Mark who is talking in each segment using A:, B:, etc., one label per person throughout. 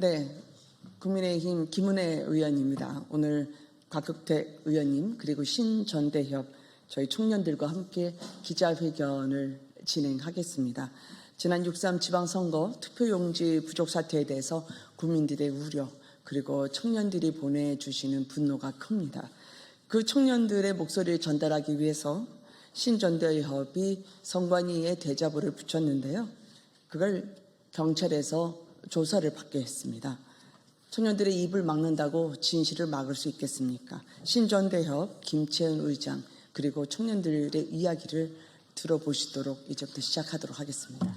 A: 네, 국민의힘 김은혜 의원입니다. 오늘 곽극택 의원님 그리고 신전대협 저희 청년들과 함께 기자회견을 진행하겠습니다. 지난 6.3 지방선거 투표용지 부족 사태에 대해서 국민들의 우려 그리고 청년들이 보내주시는 분노가 큽니다. 그 청년들의 목소리를 전달하기 위해서 신전대협이 선관위에 대자보를 붙였는데요. 그걸 경찰에서 조사를 받게 했습니다. 청년들의 입을 막는다고 진실을 막을 수 있겠습니까? 신전대협 김채은 의장 그리고 청년들의 이야기를 들어보시도록 이제부터 시작하도록 하겠습니다.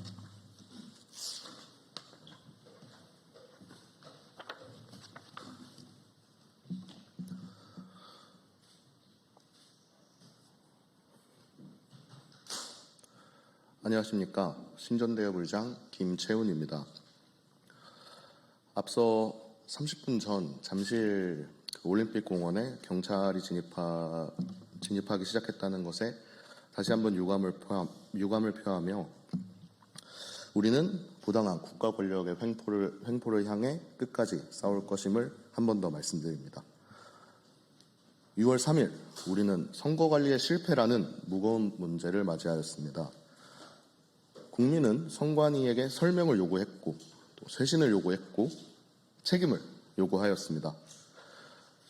B: 안녕하십니까. 신전대협 의장 김채훈입니다. 앞서 30분 전 잠실 올림픽공원에 경찰이 진입하기 시작했다는 것에 다시 한번 유감을 표하며 우리는 부당한 국가 권력의 횡포를 향해 끝까지 싸울 것임을 한 번 더 말씀드립니다. 6월 3일 우리는 선거관리의 실패라는 무거운 문제를 맞이하였습니다. 국민은 선관위에게 설명을 요구했고 또 쇄신을 요구했고 책임을 요구하였습니다.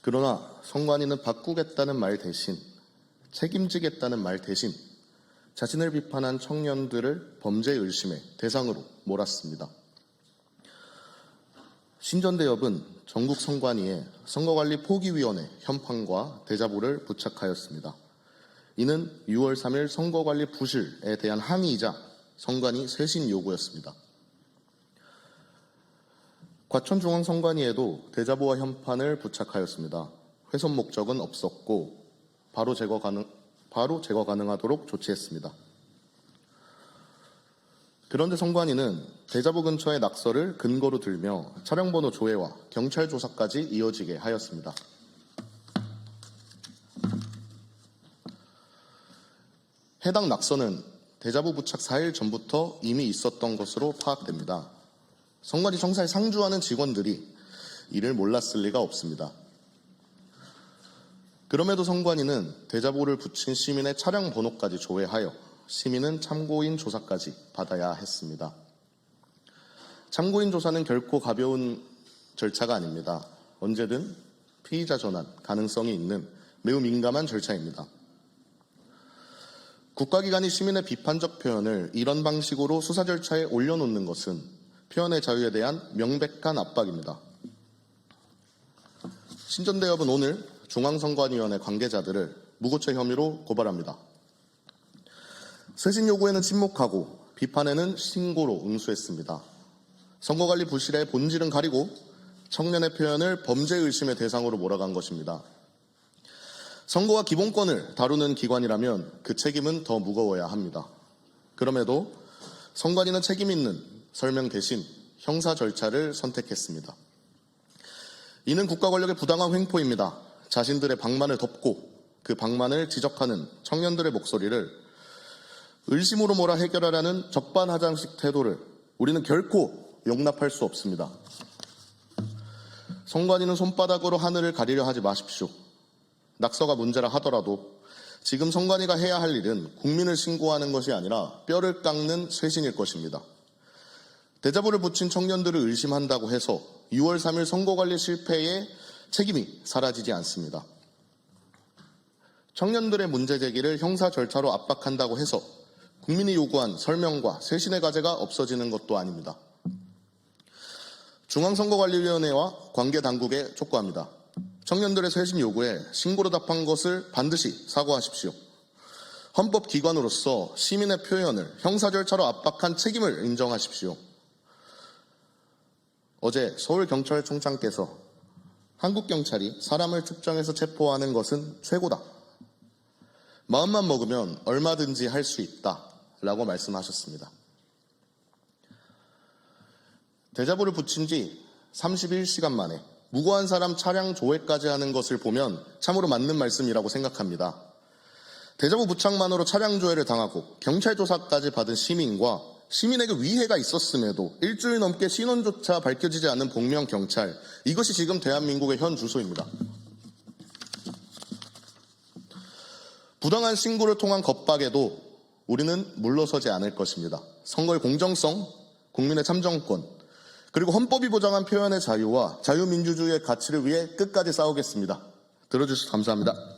B: 그러나 선관위는 바꾸겠다는 말 대신 책임지겠다는 말 대신 자신을 비판한 청년들을 범죄 의심의 대상으로 몰았습니다. 신전대협은 전국 선관위에 선거관리 포기위원회 현판과 대자보를 부착하였습니다. 이는 6월 3일 선거관리 부실에 대한 항의이자 선관위 쇄신 요구였습니다. 과천중앙선관위에도 대자보와 현판을 부착하였습니다. 훼손 목적은 없었고 바로 제거 가능하도록 조치했습니다. 그런데 선관위는 대자보 근처의 낙서를 근거로 들며 차량번호 조회와 경찰 조사까지 이어지게 하였습니다. 해당 낙서는 대자보 부착 4일 전부터 이미 있었던 것으로 파악됩니다. 선관위 청사에 상주하는 직원들이 이를 몰랐을 리가 없습니다. 그럼에도 선관위는 대자보를 붙인 시민의 차량 번호까지 조회하여 시민은 참고인 조사까지 받아야 했습니다. 참고인 조사는 결코 가벼운 절차가 아닙니다. 언제든 피의자 전환 가능성이 있는 매우 민감한 절차입니다. 국가기관이 시민의 비판적 표현을 이런 방식으로 수사 절차에 올려놓는 것은 표현의 자유에 대한 명백한 압박입니다. 신전대협은 오늘 중앙선관위원회 관계자들을 무고죄 혐의로 고발합니다. 쇄신 요구에는 침묵하고 비판에는 신고로 응수했습니다. 선거관리 부실의 본질은 가리고 청년의 표현을 범죄 의심의 대상으로 몰아간 것입니다. 선거와 기본권을 다루는 기관이라면 그 책임은 더 무거워야 합니다. 그럼에도 선관위는 책임 있는 설명 대신 형사 절차를 선택했습니다. 이는 국가 권력의 부당한 횡포입니다. 자신들의 방만을 덮고 그 방만을 지적하는 청년들의 목소리를 의심으로 몰아 해결하라는 적반하장식 태도를 우리는 결코 용납할 수 없습니다. 선관위는 손바닥으로 하늘을 가리려 하지 마십시오. 낙서가 문제라 하더라도 지금 선관위가 해야 할 일은 국민을 신고하는 것이 아니라 뼈를 깎는 쇄신일 것입니다. 대자보를 붙인 청년들을 의심한다고 해서 6월 3일 선거관리 실패의 책임이 사라지지 않습니다. 청년들의 문제 제기를 형사 절차로 압박한다고 해서 국민이 요구한 설명과 쇄신의 과제가 없어지는 것도 아닙니다. 중앙선거관리위원회와 관계당국에 촉구합니다. 청년들의 쇄신 요구에 신고로 답한 것을 반드시 사과하십시오. 헌법기관으로서 시민의 표현을 형사 절차로 압박한 책임을 인정하십시오. 어제 서울경찰청장께서 한국경찰이 사람을 측정해서 체포하는 것은 최고다. 마음만 먹으면 얼마든지 할 수 있다. 라고 말씀하셨습니다. 대자보를 붙인 지 31시간 만에 무고한 사람 차량 조회까지 하는 것을 보면 참으로 맞는 말씀이라고 생각합니다. 대자보 부착만으로 차량 조회를 당하고 경찰 조사까지 받은 시민과 시민에게 위해가 있었음에도 일주일 넘게 신원조차 밝혀지지 않은 복면 경찰, 이것이 지금 대한민국의 현 주소입니다. 부당한 신고를 통한 겁박에도 우리는 물러서지 않을 것입니다. 선거의 공정성, 국민의 참정권, 그리고 헌법이 보장한 표현의 자유와 자유민주주의의 가치를 위해 끝까지 싸우겠습니다. 들어주셔서 감사합니다.